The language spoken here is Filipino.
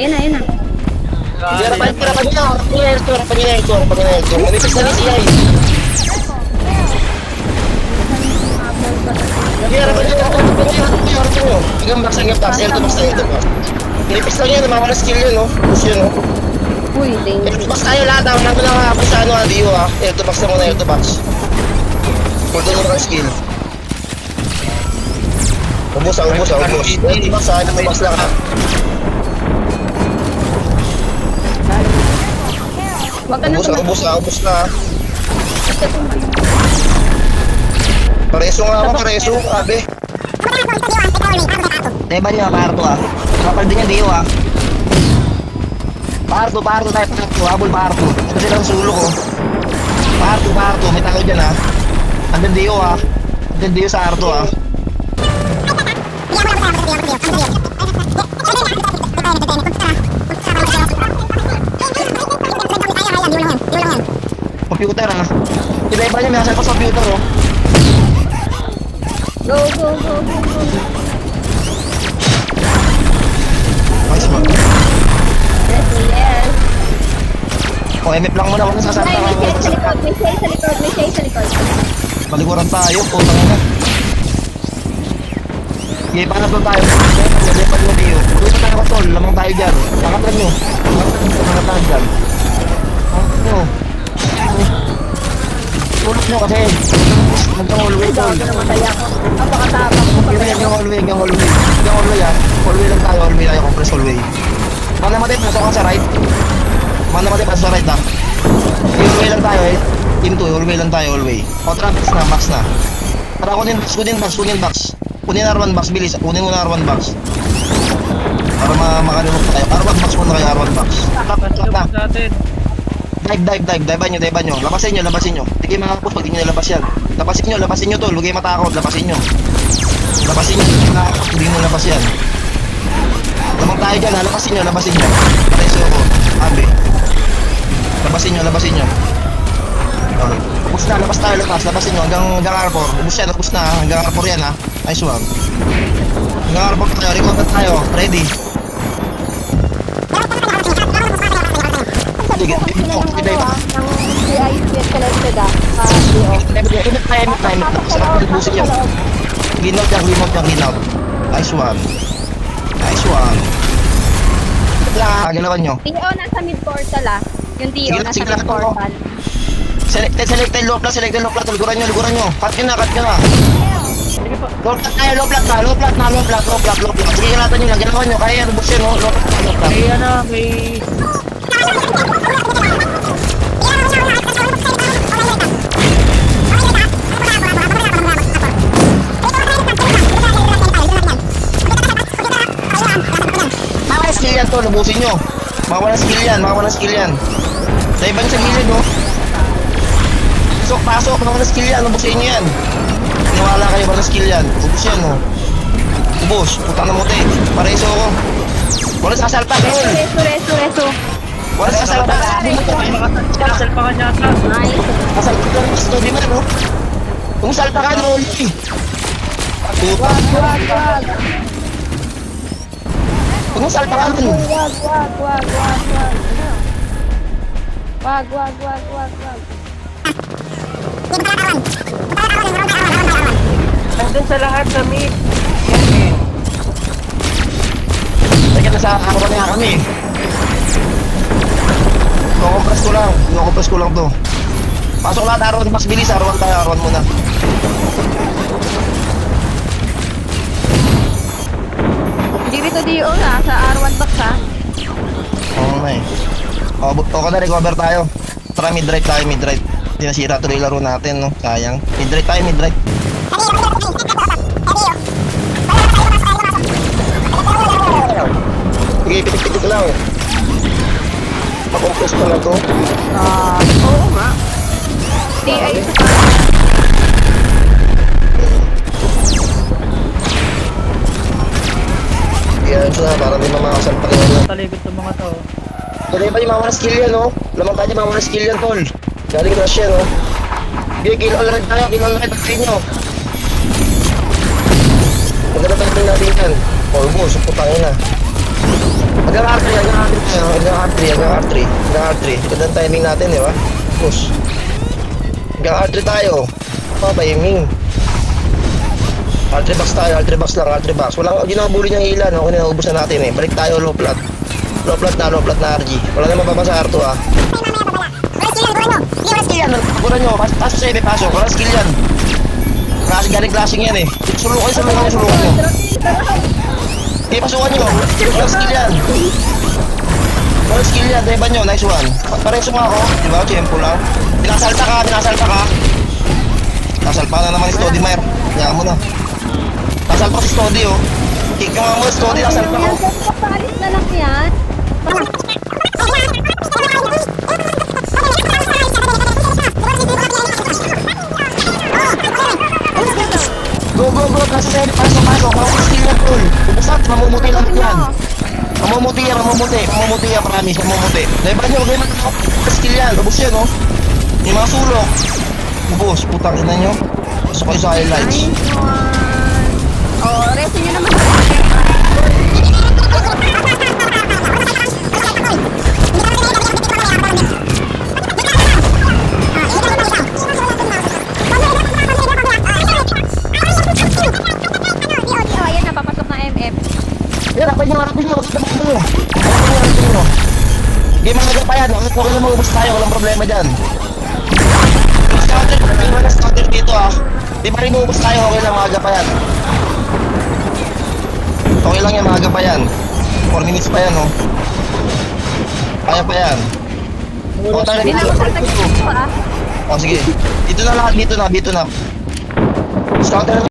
Ayan na, ayan na. Hirapan niya. Hirapan niya. Manipis na rin siya eh. Hirapan niya. Hanggang box. Ito box. Manipis lang yan. Namawala skill yun, no? Push yun, no? Uy, thank you. Ito box tayo lahat. Wala ko lang ako sa ano, Dio, ha? Ito box na muna, ito box. Punta nyo na skill. Ubus. Ito box, ha? Ito box lang, ha? Wag ka na Ubus na. Pareso nga ako, Abe. Diba niya, parto ah. Kapal din niya, Dio ah. Parto tayo, habol parto. Ito silang sulo ko. Parto, may tao dyan ah. Andun Dio ah. Andun Dio sa Arto ah. Computer ah. Diba niya, may asal pa sa computer oh. Go. Nice one. Yes. O, MF lang muna, huwag na sasama Ay, ka. may say sa likod. Paliguran tayo, putang ina. Okay, paano doon tayo? Hindi pa doon tayo. Doon tayo ka tol, lamang tayo dyan. Pangatan nyo. Pangatan dyan. Pangatan nyo. Tulog nyo kasi. Magka-hallway tol. Namatay ako. Napakatapang ko. Hallway ah. Hallway lang tayo, compress hallway. Mana matay, pasok ka sa right. Pasok sa right ah. Hallway lang tayo eh. Team 2, hallway lang tayo, hallway. Contract max na. Tara, kunin box. Kunin R1 box, bilis. Kunin mo na R1 box. Para makalimot tayo. R1 box muna kayo, R1 box. Dive nyo. Labasin nyo. Hindi kayo makakapos pag di nyo nalabas yan. Labasin nyo tol, huwag kayo matakot. Labasin nyo. Hindi nyo labas yan. Lamang tayo dyan ha, labasin nyo. Pareso ako, Abe. Labasin nyo. Okay. Labasin nyo hanggang R4. Ubus na, hanggang R4 yan ha. Nice one. Hanggang R4 tayo, recover tayo. Ready. Sige, CIC selected ah. Ginaw. Nice one. Galawan nyo. Dio nasa mid portal ah. Yung Dio Sige, nasa sige mid lang, portal. Selected low plus. Liguran nyo. Cut nyo na. Low plat na. Sige, galatan nyo lang. Galawan nyo. Kaya yan, bus yun, low plat. May Skill yan to, lubusin nyo. Makawalan skill yan. Sa iba nyo sa gilid, no? Pasok, makawalan skill yan, lubusin nyo yan. Niwala kayo ba na skill yan? Ubus yan, no? Ubus, putang na muti. Pareso ako. Wala sasalpak, no? Reso. Wala sasalpak. salpakan yata. Nice. Sasalpak lang, gusto di man, no? Kung salpakan, no? Puta. Kung salpakan, no? Wag. Nandun sa lahat sa mid. Teka na sa ako na kami. Compress ko lang to. Pasok lahat R1 mas bilis, R1 muna. Hindi rito Dio na sa R1 box ha. Oo na eh. O na, recover tayo. Tara, mid-right. Hindi nasira tuloy laro natin, no? Sayang. Mid-right tayo. Sige, pitik-pitik lang. Makompress ko na to. Oo nga. DI Yan, para di mamakasal pa rin. Talikod sa mga to. Dali pa yung mga skill yan, no? Lamang tayo mga skill yan, tol. Galing rush yan, no? Okay, kill all right tayo. Tayo nyo. Maganda tayo natin yan. Putangin na. Hanggang R3 tayo. Hanggang R3. Gandang timing natin, di ba? Push. Hanggang R3 tayo. Timing. R3 box tayo, R3 box lang, R3 box. Walang ginabuli niyang ilan, okay na, naubos na natin eh. Balik tayo, low plat. Low plat na RG. Wala na mababa sa R2 ah. Wala skill yan, kukuran nyo. Pasok sa ebe, pasok. Wala skill yan. Galing classing yan eh. Sulukan nyo. Eh, pasukan nyo. Wala skill yan. Wala skill yan, diba nyo, nice one. Pareso nga ako, diba? Tempo lang. Pinasalta ka. Nasalpa na naman si Stody Mayer. Kaya mo na. Nasalpa si Stody oh. Kick nyo nga mo, Stody, nasalpa ko. Papalit na lang yan. Go. Nasa sede, pasok. Mga skill yan, tol. Bubusat, mamumuti lang yan. Mamumuti yan, promise, mamumuti. Diba nyo, okay man ako. Skill yan, ubus yan oh. Yung mga sulok. Ubus, putang ina nyo. Gusto kayo sa highlights. Nice one. Oh, resin nyo naman. Oh, ayan, napapasok na MF. Yan, rapin nyo. Game ang pa yan, okay na maubos tayo, walang problema dyan. Starter dito ah. Di pa rin maubos tayo, okay lang, maaga pa yan. Okay lang yan, maaga pa yan. 4 minutes pa yan oh. Kaya pa yan. O, tayo Hindi na dito. masasagin dito ah. O, sige. Dito na lahat, dito na. Starter